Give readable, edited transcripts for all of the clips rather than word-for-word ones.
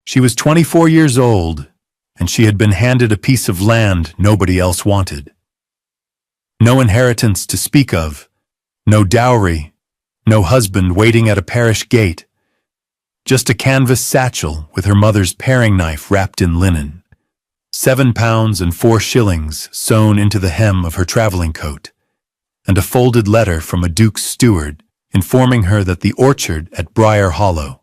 She was 24 years old, and she had been handed a piece of land nobody else wanted. No inheritance to speak of, no dowry, no husband waiting at a parish gate, just a canvas satchel with her mother's paring knife wrapped in linen, 7 pounds and 4 shillings sewn into the hem of her traveling coat, and a folded letter from a duke's steward informing her that the orchard at Briar Hollow,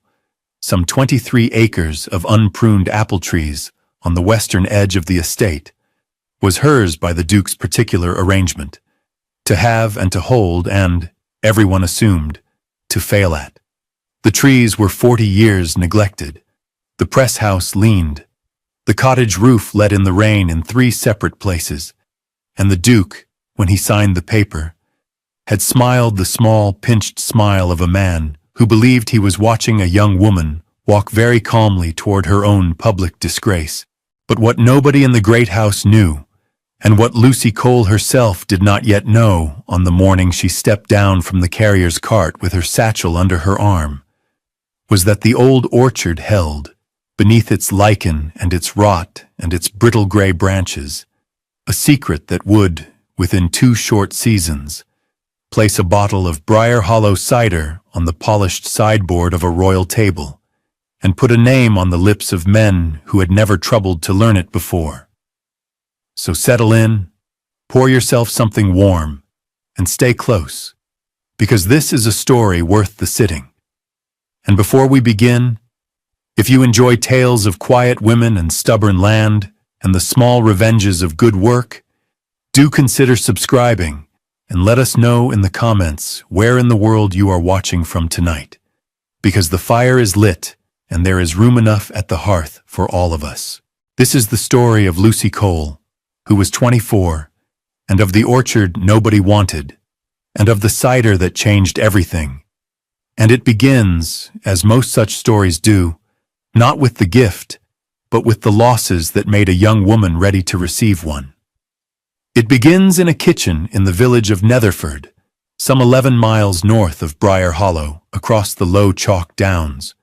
some 23 acres of unpruned apple trees on the western edge of the estate, was hers by the duke's particular arrangement, to have and to hold and, everyone assumed, to fail at. The trees were 40 years neglected. The press house leaned. The cottage roof let in the rain in 3 separate places, and the duke, when he signed the paper, had smiled the small, pinched smile of a man who believed he was watching a young woman walk very calmly toward her own public disgrace. But what nobody in the great house knew, and what Lucy Cole herself did not yet know on the morning she stepped down from the carrier's cart with her satchel under her arm, was that the old orchard held, beneath its lichen and its rot and its brittle gray branches, a secret that would, within 2 short seasons, place a bottle of Briar Hollow cider on the polished sideboard of a royal table, and put a name on the lips of men who had never troubled to learn it before. So settle in, pour yourself something warm, and stay close, because this is a story worth the sitting. And before we begin, if you enjoy tales of quiet women and stubborn land and the small revenges of good work, do consider subscribing and let us know in the comments where in the world you are watching from tonight, because the fire is lit and there is room enough at the hearth for all of us. This is the story of Lucy Cole, who was 24, and of the orchard nobody wanted, and of the cider that changed everything. And it begins, as most such stories do, not with the gift, but with the losses that made a young woman ready to receive one. It begins in a kitchen in the village of Netherford, some 11 miles north of Briar Hollow, across the low chalk downs,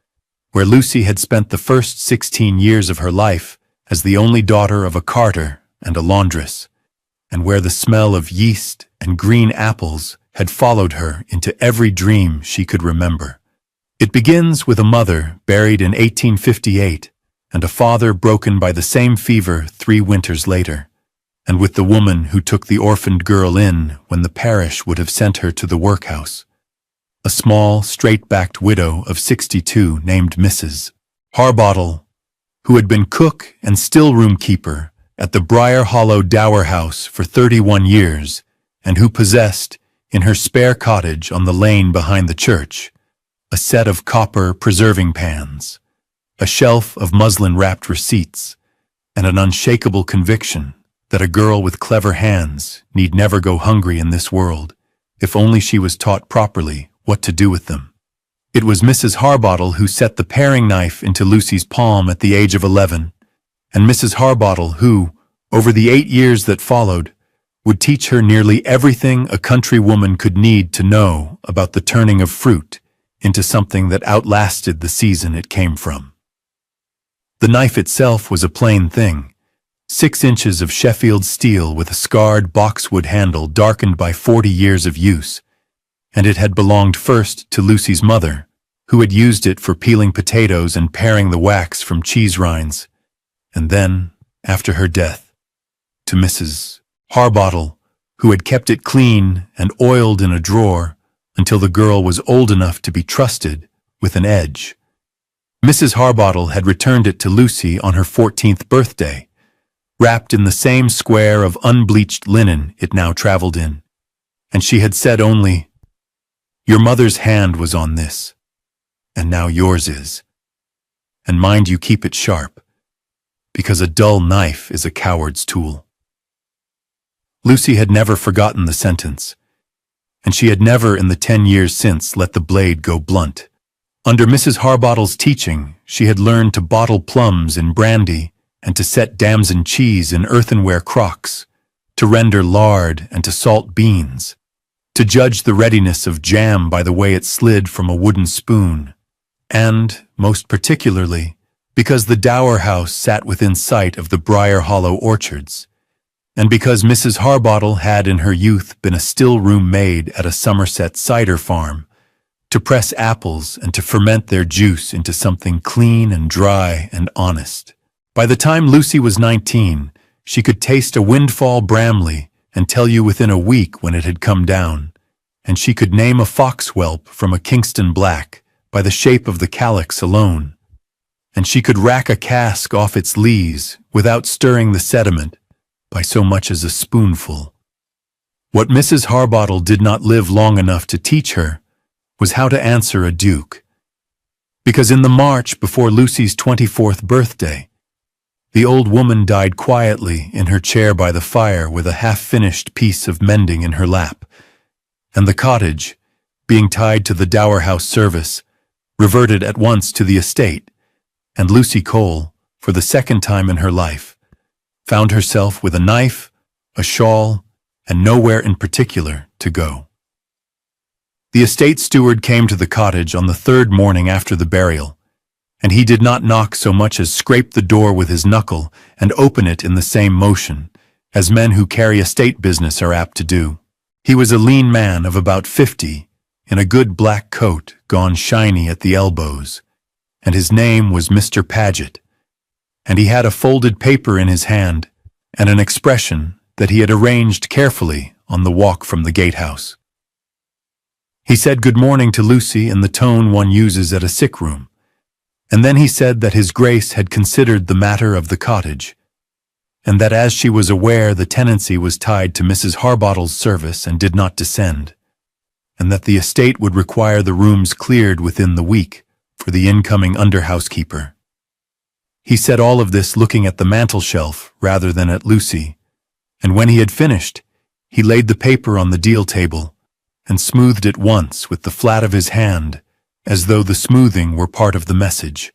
where Lucy had spent the first 16 years of her life as the only daughter of a carter and a laundress, and where the smell of yeast and green apples had followed her into every dream she could remember. It begins with a mother buried in 1858 and a father broken by the same fever 3 winters later, and with the woman who took the orphaned girl in when the parish would have sent her to the workhouse, a small, straight-backed widow of 62 named Mrs. Harbottle, who had been cook and still-room keeper at the Briar Hollow Dower House for 31 years, and who possessed, in her spare cottage on the lane behind the church, a set of copper preserving pans, a shelf of muslin-wrapped receipts, and an unshakable conviction that a girl with clever hands need never go hungry in this world, if only she was taught properly what to do with them. It was Mrs. Harbottle who set the paring knife into Lucy's palm at the age of 11, and Mrs. Harbottle who, over the 8 years that followed, would teach her nearly everything a country woman could need to know about the turning of fruit into something that outlasted the season it came from. The knife itself was a plain thing, 6 inches of Sheffield steel with a scarred boxwood handle darkened by 40 years of use, and it had belonged first to Lucy's mother, who had used it for peeling potatoes and paring the wax from cheese rinds, and then, after her death, to Mrs. Harbottle, who had kept it clean and oiled in a drawer until the girl was old enough to be trusted with an edge. Mrs. Harbottle had returned it to Lucy on her 14th birthday, wrapped in the same square of unbleached linen it now traveled in, and she had said only, "Your mother's hand was on this, and now yours is. And mind you keep it sharp, because a dull knife is a coward's tool." Lucy had never forgotten the sentence, and she had never in the 10 years since let the blade go blunt. Under Mrs. Harbottle's teaching, she had learned to bottle plums in brandy and to set damson cheese in earthenware crocks, to render lard and to salt beans, to judge the readiness of jam by the way it slid from a wooden spoon, and, most particularly, because the dower house sat within sight of the Briar Hollow orchards, and because Mrs. Harbottle had in her youth been a still-room maid at a Somerset cider farm, to press apples and to ferment their juice into something clean and dry and honest. By the time Lucy was 19, she could taste a windfall Bramley and tell you within a week when it had come down, and she could name a foxwhelp from a Kingston black by the shape of the calyx alone, and she could rack a cask off its lees without stirring the sediment by so much as a spoonful. What Mrs. Harbottle did not live long enough to teach her was how to answer a duke, because in the March before Lucy's 24th birthday, the old woman died quietly in her chair by the fire with a half-finished piece of mending in her lap, and the cottage, being tied to the dower house service, reverted at once to the estate, and Lucy Cole, for the second time in her life, found herself with a knife, a shawl, and nowhere in particular to go. The estate steward came to the cottage on the third morning after the burial, and he did not knock so much as scrape the door with his knuckle and open it in the same motion, as men who carry estate business are apt to do. He was a lean man of about 50, in a good black coat gone shiny at the elbows, and his name was Mr. Paget, and he had a folded paper in his hand and an expression that he had arranged carefully on the walk from the gatehouse. He said good morning to Lucy in the tone one uses at a sick room, and then he said that his Grace had considered the matter of the cottage, and that as she was aware the tenancy was tied to Mrs. Harbottle's service and did not descend, and that the estate would require the rooms cleared within the week for the incoming under-housekeeper. He said all of this looking at the mantel-shelf rather than at Lucy, and when he had finished, he laid the paper on the deal table and smoothed it once with the flat of his hand, as though the smoothing were part of the message.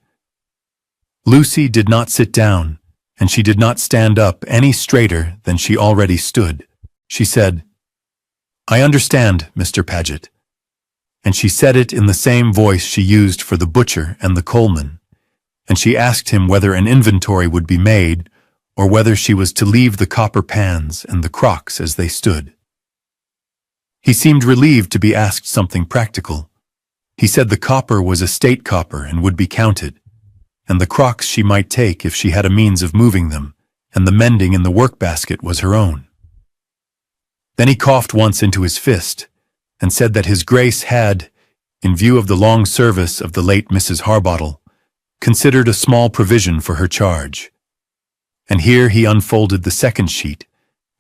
Lucy did not sit down, and she did not stand up any straighter than she already stood. She said, "I understand, Mr. Paget," and she said it in the same voice she used for the butcher and the coalman, and she asked him whether an inventory would be made, or whether she was to leave the copper pans and the crocks as they stood. He seemed relieved to be asked something practical. He said the copper was estate copper and would be counted, and the crocks she might take if she had a means of moving them, and the mending in the work-basket was her own. Then he coughed once into his fist, and said that his Grace had, in view of the long service of the late Mrs. Harbottle, considered a small provision for her charge. And here he unfolded the second sheet,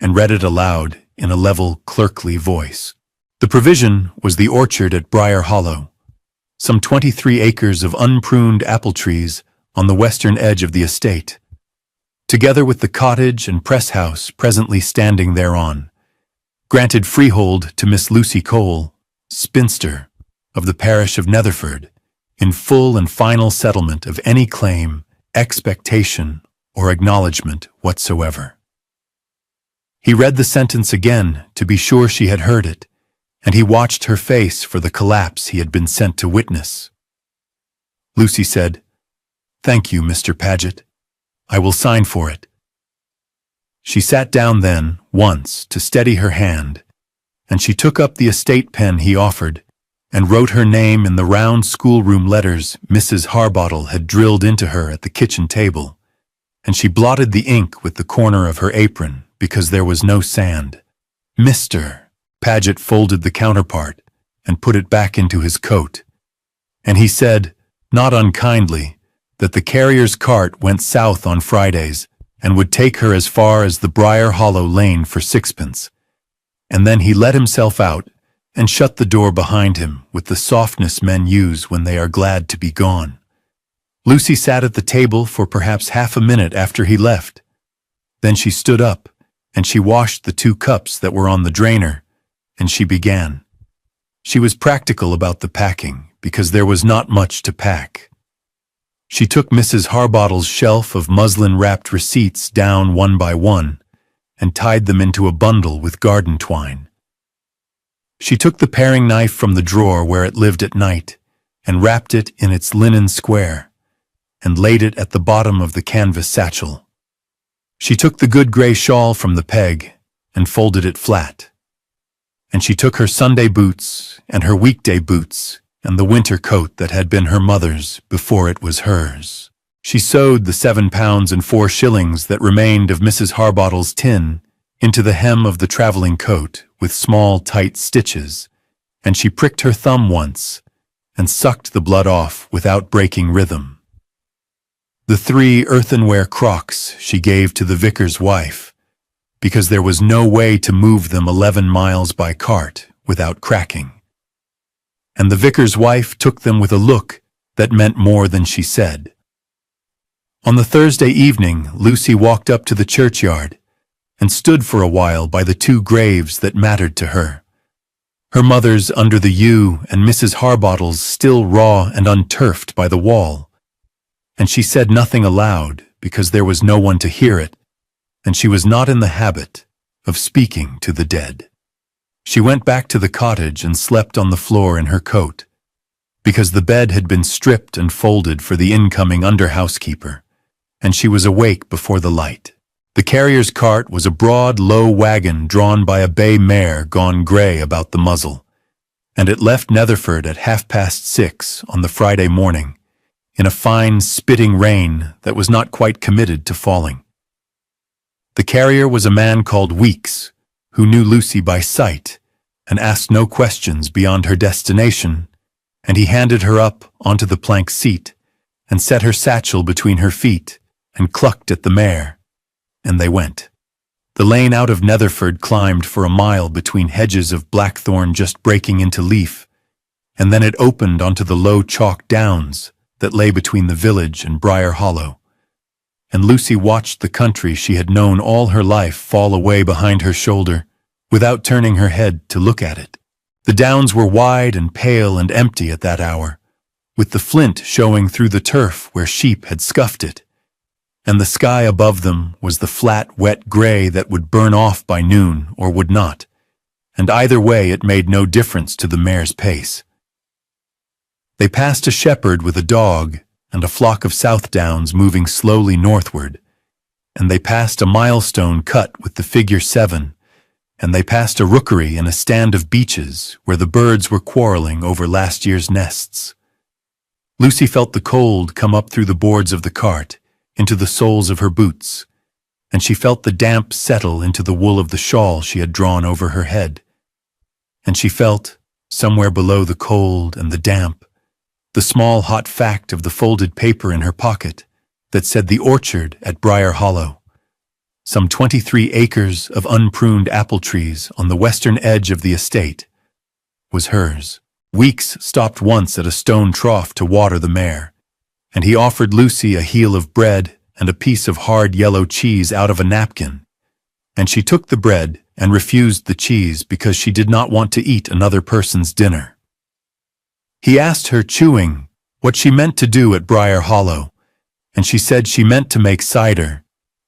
and read it aloud in a level, clerkly voice. The provision was the orchard at Briar Hollow, some 23 acres of unpruned apple trees on the western edge of the estate, together with the cottage and press house presently standing thereon, granted freehold to Miss Lucy Cole, spinster, of the parish of Netherford, in full and final settlement of any claim, expectation, or acknowledgment whatsoever. He read the sentence again to be sure she had heard it, and he watched her face for the collapse he had been sent to witness. Lucy said, "Thank you, Mr. Paget. I will sign for it." She sat down then, once, to steady her hand, and she took up the estate pen he offered, and wrote her name in the round schoolroom letters Mrs. Harbottle had drilled into her at the kitchen table, and she blotted the ink with the corner of her apron because there was no sand. Mr. Paget folded the counterpart and put it back into his coat, and he said, not unkindly, that the carrier's cart went south on Fridays and would take her as far as the Briar Hollow lane for 6pence, and then he let himself out and shut the door behind him with the softness men use when they are glad to be gone. Lucy sat at the table for perhaps half a minute after he left. Then she stood up, and she washed the 2 cups that were on the drainer, and she began. She was practical about the packing, because there was not much to pack. She took Mrs. Harbottle's shelf of muslin-wrapped receipts down one by one, and tied them into a bundle with garden twine. She took the paring knife from the drawer where it lived at night, and wrapped it in its linen square, and laid it at the bottom of the canvas satchel. She took the good gray shawl from the peg and folded it flat. And she took her Sunday boots and her weekday boots and the winter coat that had been her mother's before it was hers. She sewed the 7 pounds and 4 shillings that remained of Mrs. Harbottle's tin into the hem of the traveling coat with small, tight stitches, and she pricked her thumb once and sucked the blood off without breaking rhythm. The 3 earthenware crocks she gave to the vicar's wife, because there was no way to move them 11 miles by cart without cracking. And the vicar's wife took them with a look that meant more than she said. On the Thursday evening, Lucy walked up to the churchyard and stood for a while by the 2 graves that mattered to her. Her mother's under the yew and Mrs. Harbottle's still raw and unturfed by the wall. And she said nothing aloud because there was no one to hear it, and she was not in the habit of speaking to the dead. She went back to the cottage and slept on the floor in her coat, because the bed had been stripped and folded for the incoming under-housekeeper, and she was awake before the light. The carrier's cart was a broad, low wagon drawn by a bay mare gone grey about the muzzle, and it left Netherford at 6:30 on the Friday morning, in a fine, spitting rain that was not quite committed to falling. The carrier was a man called Weeks, who knew Lucy by sight and asked no questions beyond her destination, and he handed her up onto the plank seat and set her satchel between her feet and clucked at the mare, and they went. The lane out of Netherford climbed for a mile between hedges of blackthorn just breaking into leaf, and then it opened onto the low chalk downs that lay between the village and Briar Hollow. And Lucy watched the country she had known all her life fall away behind her shoulder, without turning her head to look at it. The downs were wide and pale and empty at that hour, with the flint showing through the turf where sheep had scuffed it, and the sky above them was the flat, wet gray that would burn off by noon or would not, and either way it made no difference to the mare's pace. They passed a shepherd with a dog and a flock of Southdowns moving slowly northward, and they passed a milestone cut with the figure 7, and they passed a rookery and a stand of beeches where the birds were quarreling over last year's nests. Lucy felt the cold come up through the boards of the cart, into the soles of her boots, and she felt the damp settle into the wool of the shawl she had drawn over her head. And she felt, somewhere below the cold and the damp, the small hot fact of the folded paper in her pocket that said the orchard at Briar Hollow, some 23 acres of unpruned apple trees on the western edge of the estate, was hers. Weeks stopped once at a stone trough to water the mare, and he offered Lucy a heel of bread and a piece of hard yellow cheese out of a napkin, and she took the bread and refused the cheese because she did not want to eat another person's dinner. He asked her, chewing, what she meant to do at Briar Hollow, and she said she meant to make cider,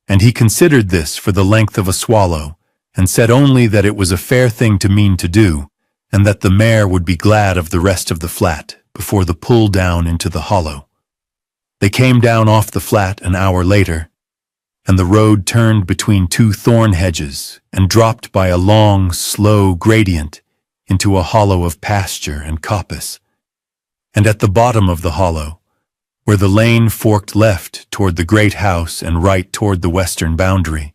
and he considered this for the length of a swallow, and said only that it was a fair thing to mean to do, and that the mare would be glad of the rest of the flat before the pull down into the hollow. They came down off the flat an hour later, and the road turned between 2 thorn hedges and dropped by a long, slow gradient into a hollow of pasture and coppice. And at the bottom of the hollow, where the lane forked left toward the great house and right toward the western boundary,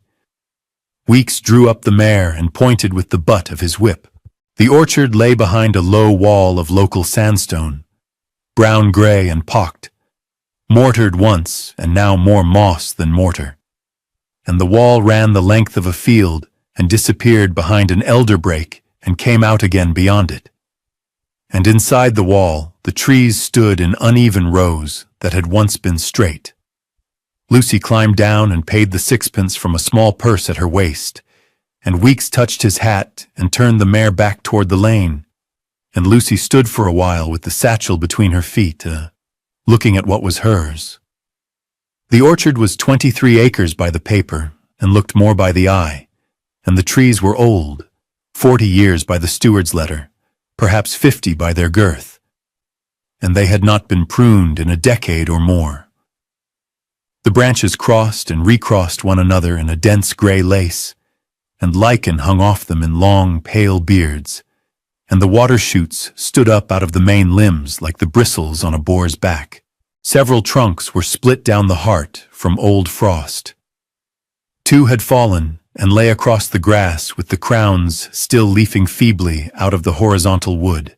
Weeks drew up the mare and pointed with the butt of his whip. The orchard lay behind a low wall of local sandstone, brown-gray and pocked, mortared once and now more moss than mortar, and the wall ran the length of a field and disappeared behind an elder brake and came out again beyond it. And inside the wall, the trees stood in uneven rows that had once been straight. Lucy climbed down and paid the 6pence from a small purse at her waist, and Weeks touched his hat and turned the mare back toward the lane, and Lucy stood for a while with the satchel between her feet, looking at what was hers. The orchard was 23 acres by the paper and looked more by the eye, and the trees were old, 40 years by the steward's letter, perhaps 50 by their girth, and they had not been pruned in a decade or more. The branches crossed and recrossed one another in a dense gray lace, and lichen hung off them in long, pale beards, and the water shoots stood up out of the main limbs like the bristles on a boar's back. Several trunks were split down the heart from old frost. Two had fallen and lay across the grass with the crowns still leafing feebly out of the horizontal wood.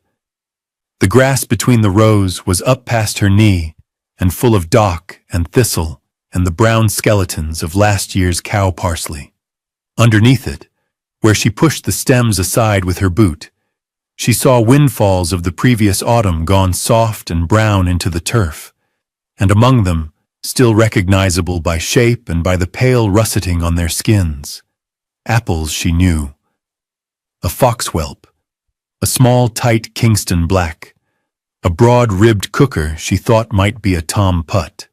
The grass between the rows was up past her knee and full of dock and thistle and the brown skeletons of last year's cow parsley. Underneath it, where she pushed the stems aside with her boot, she saw windfalls of the previous autumn gone soft and brown into the turf, and among them, still recognizable by shape and by the pale russeting on their skins, apples she knew. A foxwhelp, a small tight Kingston black, a broad-ribbed cooker she thought might be a Tom Putt.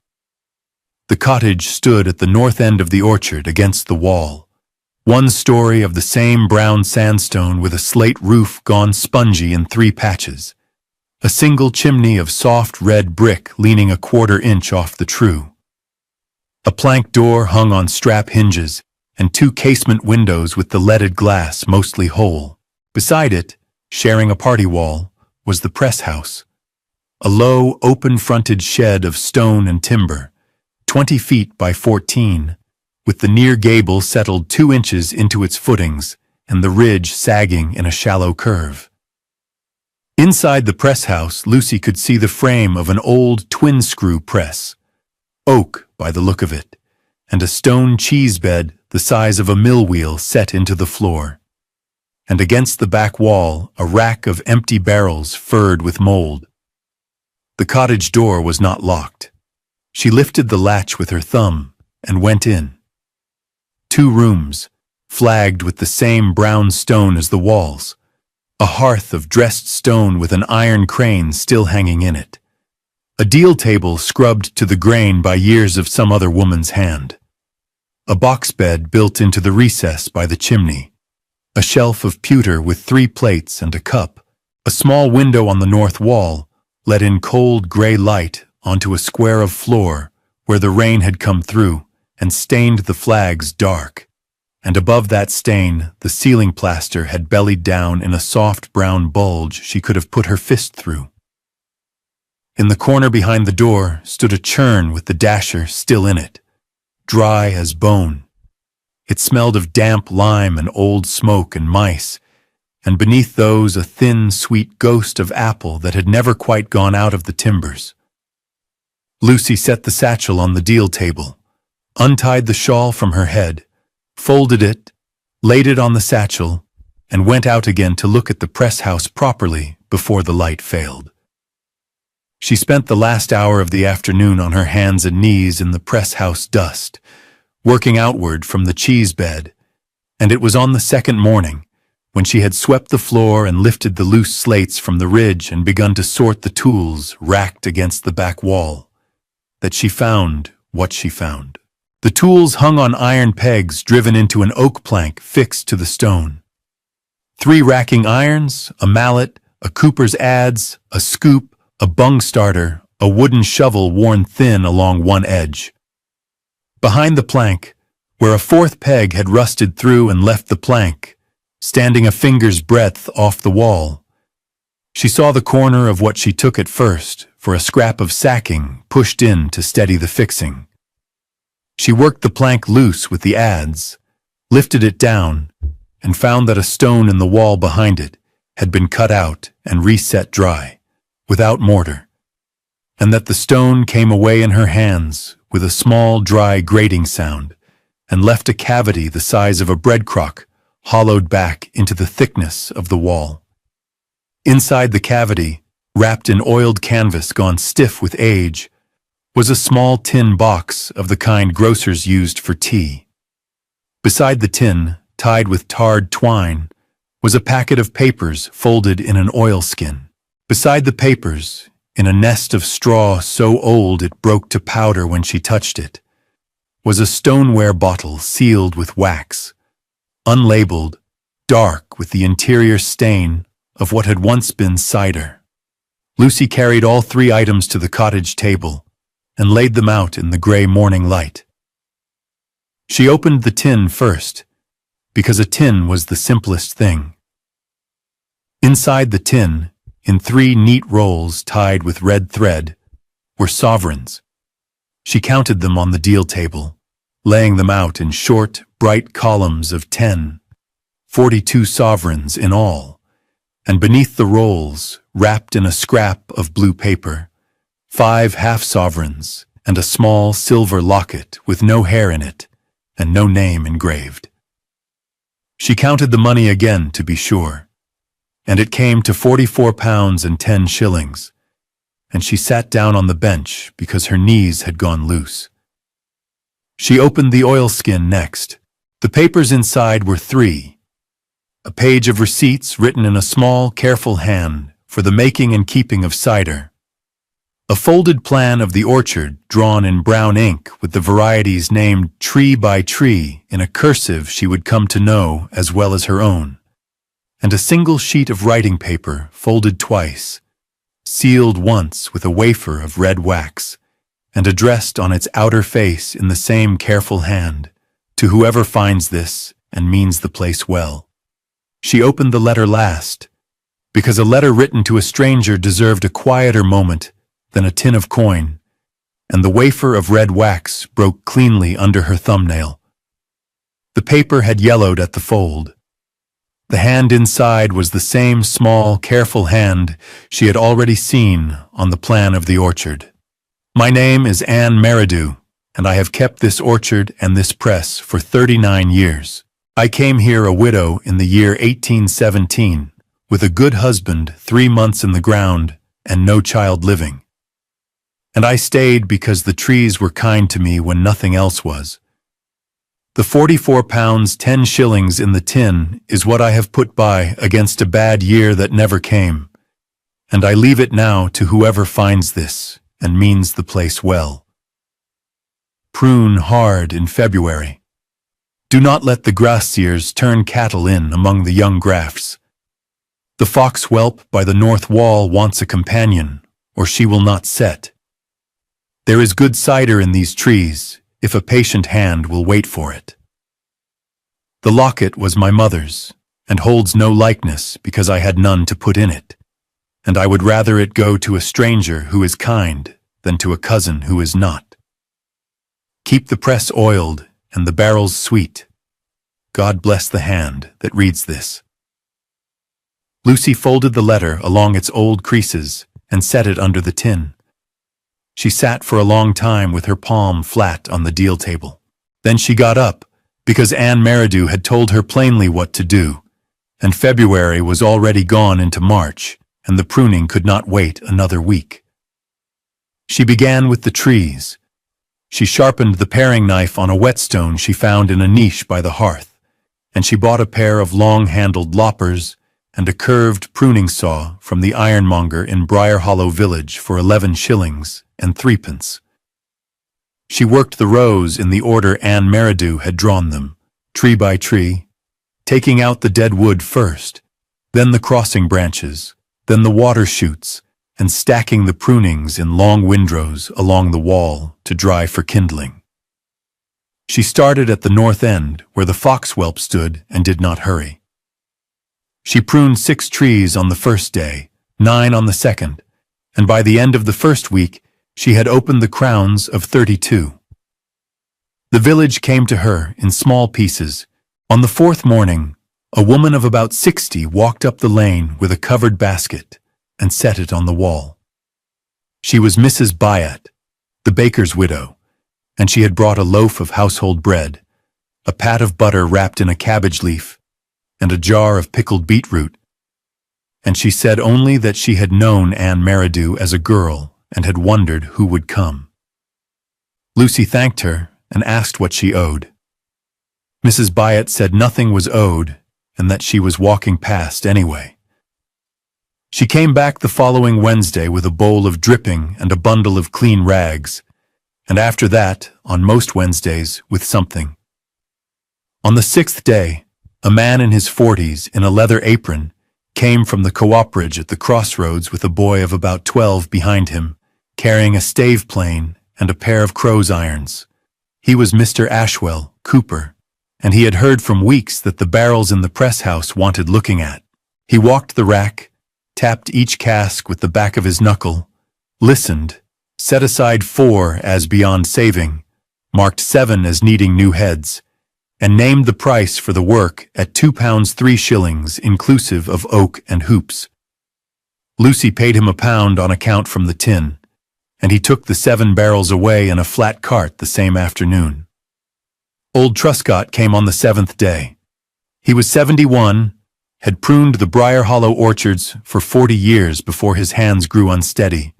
The cottage stood at the north end of the orchard against the wall, one story of the same brown sandstone with a slate roof gone spongy in 3 patches, a single chimney of soft red brick leaning a 1/4 inch off the true. A plank door hung on strap hinges, and 2 casement windows with the leaded glass mostly whole. Beside it, sharing a party wall, was the press house, a low, open-fronted shed of stone and timber, 20 feet by 14, with the near gable settled 2 inches into its footings and the ridge sagging in a shallow curve. Inside the press house, Lucy could see the frame of an old twin-screw press, oak by the look of it, and a stone cheese bed the size of a mill wheel set into the floor. And against the back wall, a rack of empty barrels furred with mold. The cottage door was not locked. She lifted the latch with her thumb and went in. 2 rooms, flagged with the same brown stone as the walls, a hearth of dressed stone with an iron crane still hanging in it, a deal table scrubbed to the grain by years of some other woman's hand, a box bed built into the recess by the chimney, a shelf of pewter with 3 plates and a cup, a small window on the north wall let in cold gray light onto a square of floor where the rain had come through and stained the flags dark, and above that stain the ceiling plaster had bellied down in a soft brown bulge she could have put her fist through. In the corner behind the door stood a churn with the dasher still in it, dry as bone. It smelled of damp lime and old smoke and mice, and beneath those a thin, sweet ghost of apple that had never quite gone out of the timbers. Lucy set the satchel on the deal table, untied the shawl from her head, folded it, laid it on the satchel, and went out again to look at the press house properly before the light failed. She spent the last hour of the afternoon on her hands and knees in the press house dust, working outward from the cheese bed, and it was on the second morning, when she had swept the floor and lifted the loose slates from the ridge and begun to sort the tools racked against the back wall, that she found what she found. The tools hung on iron pegs driven into an oak plank fixed to the stone. 3 racking irons, a mallet, a cooper's adze, a scoop, a bung starter, a wooden shovel worn thin along one edge. Behind the plank, where a 4th peg had rusted through and left the plank, standing a finger's breadth off the wall, she saw the corner of what she took at first for a scrap of sacking pushed in to steady the fixing. She worked the plank loose with the adze, lifted it down, and found that a stone in the wall behind it had been cut out and reset dry, without mortar, and that the stone came away in her hands with a small, dry grating sound and left a cavity the size of a bread crock hollowed back into the thickness of the wall. Inside the cavity, wrapped in oiled canvas gone stiff with age, was a small tin box of the kind grocers used for tea. Beside the tin, tied with tarred twine, was a packet of papers folded in an oilskin. Beside the papers, in a nest of straw so old it broke to powder when she touched it, was a stoneware bottle sealed with wax, unlabeled, dark with the interior stain of what had once been cider. Lucy carried all 3 items to the cottage table, and laid them out in the gray morning light. She opened the tin first, because a tin was the simplest thing. Inside the tin, in 3 neat rolls tied with red thread, were sovereigns. She counted them on the deal table, laying them out in short, bright columns of 10, 42 sovereigns in all, and beneath the rolls, wrapped in a scrap of blue paper, 5 half-sovereigns and a small silver locket with no hair in it and no name engraved. She counted the money again to be sure, and it came to £44 and 10 shillings, and she sat down on the bench because her knees had gone loose. She opened the oilskin next. The papers inside were 3. A page of receipts written in a small, careful hand for the making and keeping of cider. A folded plan of the orchard drawn in brown ink with the varieties named tree by tree in a cursive she would come to know as well as her own. And a single sheet of writing paper folded twice, sealed once with a wafer of red wax, and addressed on its outer face in the same careful hand, to whoever finds this and means the place well. She opened the letter last, because a letter written to a stranger deserved a quieter moment than a tin of coin, and the wafer of red wax broke cleanly under her thumbnail. The paper had yellowed at the fold. The hand inside was the same small, careful hand she had already seen on the plan of the orchard. My name is unmarried, and I have kept this orchard and this press for 39 years. I came here a widow in the year 1817, with a good husband 3 months in the ground and no child living. And I stayed because the trees were kind to me when nothing else was. The £44 10 shillings in the tin is what I have put by against a bad year that never came, and I leave it now to whoever finds this and means the place well. Prune hard in February. Do not let the graziers turn cattle in among the young grafts. The fox whelp by the north wall wants a companion, or she will not set. There is good cider in these trees, if a patient hand will wait for it. The locket was my mother's, and holds no likeness because I had none to put in it, and I would rather it go to a stranger who is kind than to a cousin who is not. Keep the press oiled and the barrels sweet. God bless the hand that reads this. Lucy folded the letter along its old creases and set it under the tin. She sat for a long time with her palm flat on the deal table. Then she got up, because unmarried had told her plainly what to do, and February was already gone into March, and the pruning could not wait another week. She began with the trees. She sharpened the paring knife on a whetstone she found in a niche by the hearth, and she bought a pair of long-handled loppers and a curved pruning saw from the ironmonger in Briar Hollow village for 11 shillings and 3 pence. She worked the rows in the order unmarried had drawn them, tree by tree, taking out the dead wood first, then the crossing branches, then the water shoots, and stacking the prunings in long windrows along the wall to dry for kindling. She started at the north end, where the foxwhelp stood, and did not hurry. She pruned 6 trees on the first day, 9 on the second, and by the end of the first week she had opened the crowns of 32. The village came to her in small pieces. On the 4th morning, a woman of about 60 walked up the lane with a covered basket and set it on the wall. She was Mrs. Byatt, the baker's widow, and she had brought a loaf of household bread, a pat of butter wrapped in a cabbage leaf, and a jar of pickled beetroot, and she said only that she had known unmarried as a girl and had wondered who would come. Lucy thanked her and asked what she owed. Mrs. Byatt said nothing was owed and that she was walking past anyway. She came back the following Wednesday with a bowl of dripping and a bundle of clean rags, and after that, on most Wednesdays, with something. On the 6th day, a man in his 40s in a leather apron came from the cooperage at the crossroads with a boy of about 12 behind him, carrying a stave plane and a pair of crow's irons. He was Mr. Ashwell, cooper, and he had heard from Weeks that the barrels in the press house wanted looking at. He walked the rack, tapped each cask with the back of his knuckle, listened, set aside 4 as beyond saving, marked 7 as needing new heads, and named the price for the work at £2 3 shillings inclusive of oak and hoops. Lucy paid him £1 on account from the tin, and he took the 7 barrels away in a flat cart the same afternoon. Old Truscott came on the 7th day. He was 71, had pruned the Briar Hollow orchards for 40 years before his hands grew unsteady,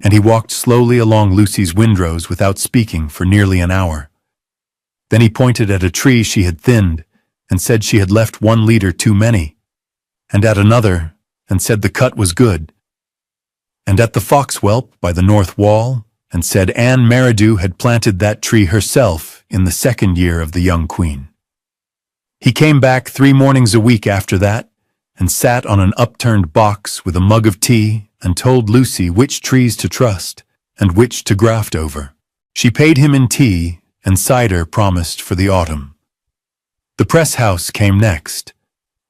and he walked slowly along Lucy's windrows without speaking for nearly an hour. Then he pointed at a tree she had thinned and said she had left 1 leader too many, and at another and said the cut was good, and at the foxwhelp by the north wall and said Anne Merridew had planted that tree herself in the 2nd year of the young queen. He came back 3 mornings a week after that and sat on an upturned box with a mug of tea and told Lucy which trees to trust and which to graft over. She paid him in tea and cider promised for the autumn. The press house came next.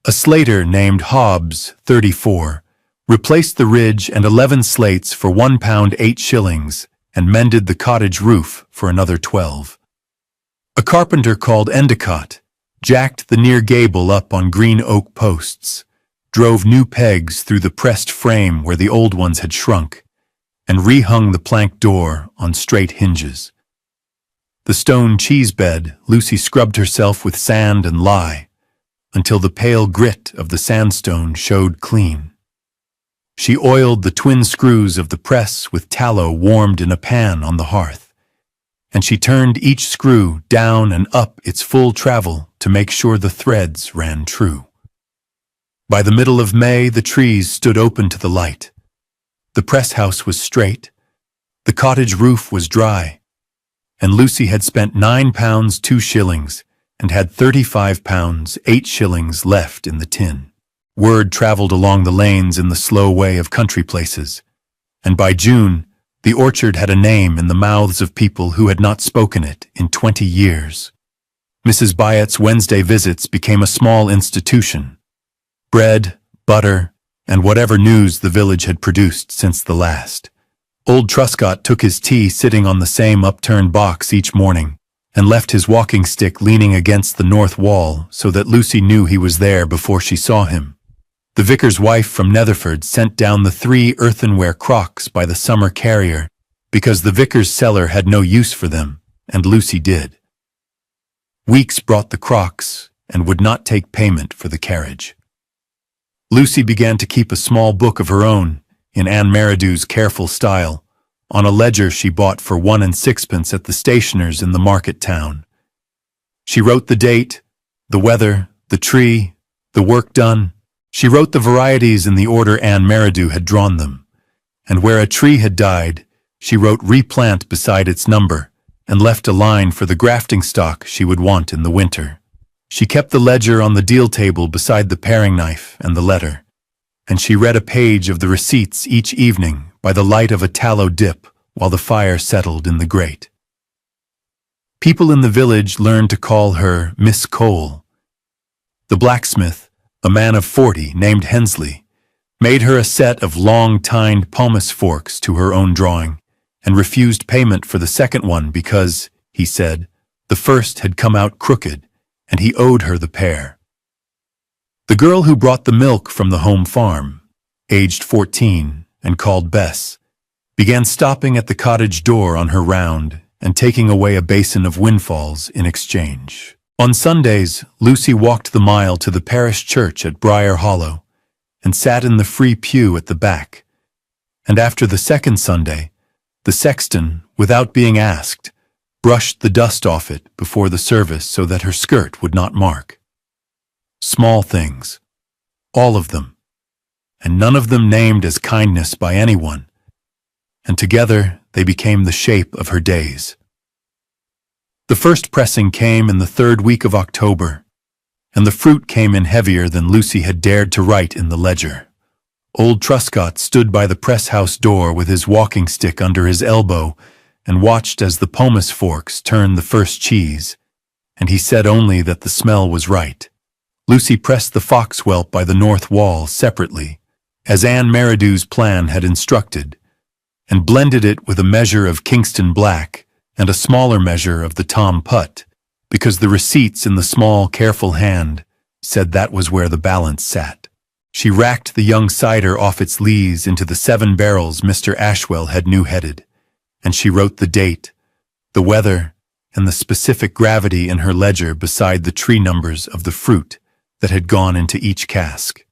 A slater named Hobbs, 34, replaced the ridge and 11 slates for £1 8 shillings and mended the cottage roof for another 12. A carpenter called Endicott jacked the near gable up on green oak posts, drove new pegs through the pressed frame where the old ones had shrunk, and rehung the plank door on straight hinges. The stone cheese bed Lucy scrubbed herself with sand and lye, until the pale grit of the sandstone showed clean. She oiled the twin screws of the press with tallow warmed in a pan on the hearth, and she turned each screw down and up its full travel to make sure the threads ran true. By the middle of May, the trees stood open to the light. The press house was straight, the cottage roof was dry, and Lucy had spent £9 2 shillings and had £35 8 shillings left in the tin. Word travelled along the lanes in the slow way of country places, and by June, the orchard had a name in the mouths of people who had not spoken it in 20 years. Mrs. Byatt's Wednesday visits became a small institution. Bread, butter, and whatever news the village had produced since the last. Old Truscott took his tea sitting on the same upturned box each morning, and left his walking stick leaning against the north wall so that Lucy knew he was there before she saw him. The vicar's wife from Netherford sent down the 3 earthenware crocks by the summer carrier because the vicar's cellar had no use for them, and Lucy did. Weeks brought the crocks and would not take payment for the carriage. Lucy began to keep a small book of her own, in Anne Merridew's careful style, on a ledger she bought for 1 and 6pence at the stationer's in the market town. She wrote the date, the weather, the tree, the work done. She wrote the varieties in the order Anne Merridew had drawn them, and where a tree had died, she wrote replant beside its number, and left a line for the grafting stock she would want in the winter. She kept the ledger on the deal table beside the paring knife and the letter, and she read a page of the receipts each evening by the light of a tallow dip while the fire settled in the grate. People in the village learned to call her Miss Cole. The blacksmith, a man of 40 named Hensley, made her a set of long-tined pomace forks to her own drawing, and refused payment for the second one because, he said, the first had come out crooked, and he owed her the pair. The girl who brought the milk from the home farm, aged 14 and called Bess, began stopping at the cottage door on her round and taking away a basin of windfalls in exchange. On Sundays, Lucy walked the mile to the parish church at Briar Hollow and sat in the free pew at the back, and after the second Sunday, the sexton, without being asked, brushed the dust off it before the service so that her skirt would not mark. Small things, all of them, and none of them named as kindness by anyone, and together they became the shape of her days. The first pressing came in the 3rd week of October, and the fruit came in heavier than Lucy had dared to write in the ledger. Old Truscott stood by the press-house door with his walking stick under his elbow and watched as the pomace forks turned the first cheese, and he said only that the smell was right. Lucy pressed the foxwhelp by the north wall separately, as Anne Meridew's plan had instructed, and blended it with a measure of Kingston Black and a smaller measure of the Tom Putt, because the receipts in the small, careful hand said that was where the balance sat. She racked the young cider off its lees into the 7 barrels Mr. Ashwell had new-headed, and she wrote the date, the weather, and the specific gravity in her ledger beside the tree numbers of the fruit that had gone into each cask.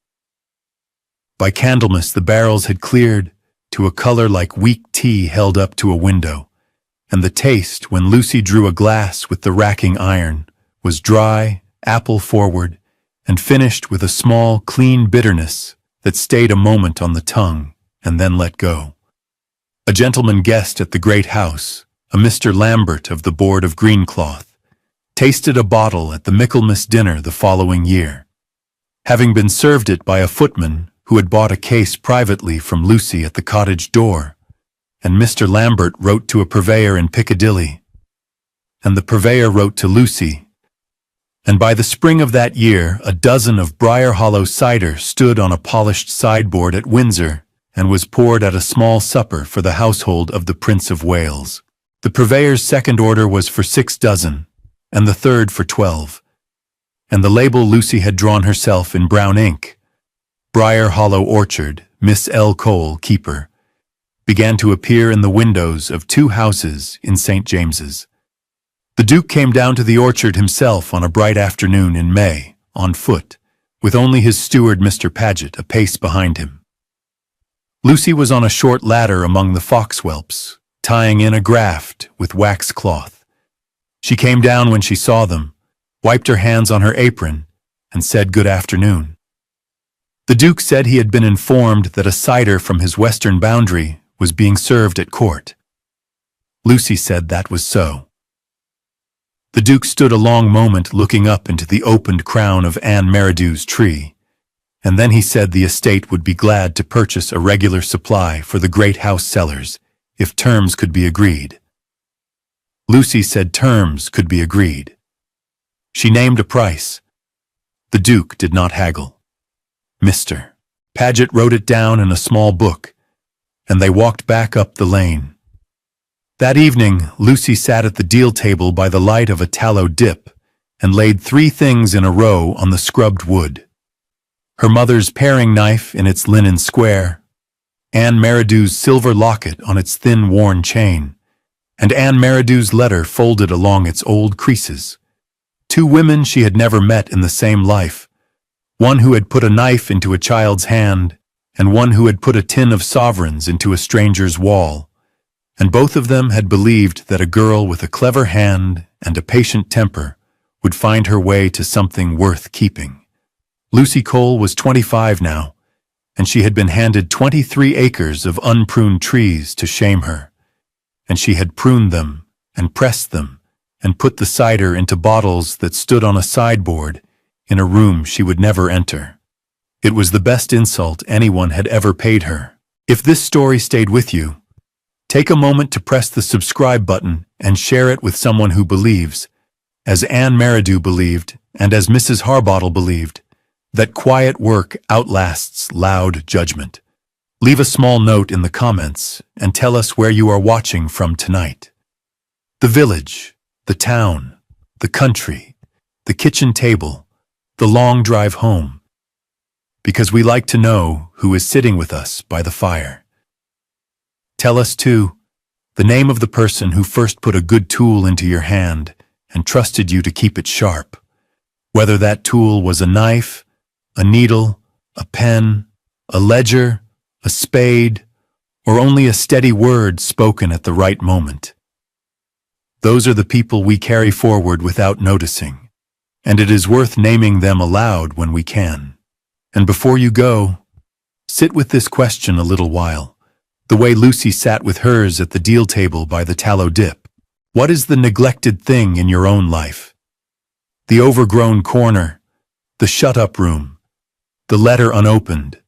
By Candlemas the barrels had cleared to a color like weak tea held up to a window, and the taste, when Lucy drew a glass with the racking iron, was dry, apple forward, and finished with a small, clean bitterness that stayed a moment on the tongue and then let go. A gentleman guest at the great house, a Mr. Lambert of the Board of Greencloth, tasted a bottle at the Michaelmas dinner the following year, having been served it by a footman who had bought a case privately from Lucy at the cottage door, and Mr. Lambert wrote to a purveyor in Piccadilly, and the purveyor wrote to Lucy, and by the spring of that year a dozen of Briar Hollow cider stood on a polished sideboard at Windsor and was poured at a small supper for the household of the Prince of Wales. The purveyor's second order was for 6 dozen, and the third for 12, and the label Lucy had drawn herself in brown ink, Briar Hollow Orchard, Miss L. Cole, keeper, began to appear in the windows of 2 houses in St. James's. The Duke came down to the orchard himself on a bright afternoon in May, on foot, with only his steward Mr. Paget a pace behind him. Lucy was on a short ladder among the foxwhelps, tying in a graft with wax cloth. She came down when she saw them, wiped her hands on her apron, and said good afternoon. The Duke said he had been informed that a cider from his western boundary was being served at court. Lucy said that was so. The Duke stood a long moment looking up into the opened crown of Anne Meridew's tree, and then he said the estate would be glad to purchase a regular supply for the great house cellars, if terms could be agreed. Lucy said terms could be agreed. She named a price. The Duke did not haggle. Mr. Paget wrote it down in a small book, and they walked back up the lane. That evening, Lucy sat at the deal table by the light of a tallow dip and laid 3 things in a row on the scrubbed wood. Her mother's paring knife in its linen square, Anne Meridew's silver locket on its thin worn chain, and Anne Meridew's letter folded along its old creases. 2 women she had never met in the same life, one who had put a knife into a child's hand, and one who had put a tin of sovereigns into a stranger's wall, and both of them had believed that a girl with a clever hand and a patient temper would find her way to something worth keeping. Lucy Cole was 25 now, and she had been handed 23 acres of unpruned trees to shame her, and she had pruned them and pressed them and put the cider into bottles that stood on a sideboard in a room she would never enter. It was the best insult anyone had ever paid her. If this story stayed with you, take a moment to press the subscribe button and share it with someone who believes, as Anne Meridew believed and as Mrs. Harbottle believed, that quiet work outlasts loud judgment. Leave a small note in the comments and tell us where you are watching from tonight. The village, the town, the country, the kitchen table, the long drive home. Because we like to know who is sitting with us by the fire. Tell us, too, the name of the person who first put a good tool into your hand and trusted you to keep it sharp. Whether that tool was a knife, a needle, a pen, a ledger, a spade, or only a steady word spoken at the right moment. Those are the people we carry forward without noticing, and it is worth naming them aloud when we can. And before you go, sit with this question a little while, the way Lucy sat with hers at the deal table by the tallow dip. What is the neglected thing in your own life? The overgrown corner, the shut-up room, the letter unopened,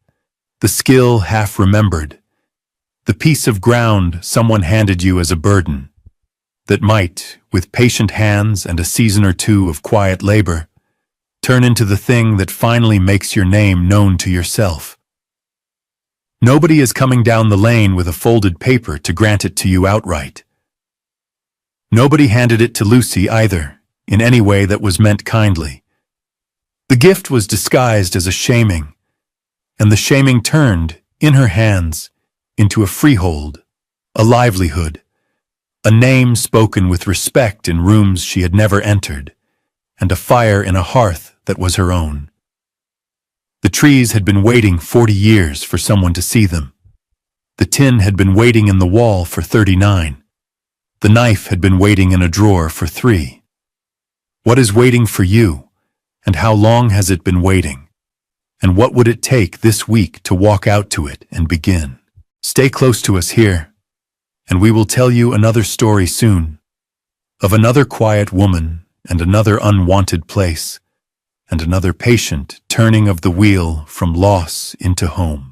the skill half remembered, the piece of ground someone handed you as a burden. that might, with patient hands and a season or two of quiet labor, turn into the thing that finally makes your name known to yourself. Nobody is coming down the lane with a folded paper to grant it to you outright. Nobody handed it to Lucy either, in any way that was meant kindly. The gift was disguised as a shaming, and the shaming turned, in her hands, into a freehold, a livelihood, a name spoken with respect in rooms she had never entered, and a fire in a hearth that was her own. The trees had been waiting 40 years for someone to see them. The tin had been waiting in the wall for 39. The knife had been waiting in a drawer for 3. What is waiting for you, and how long has it been waiting? And what would it take this week to walk out to it and begin? Stay close to us here, and we will tell you another story soon, of another quiet woman and another unwanted place, and another patient turning of the wheel from loss into home.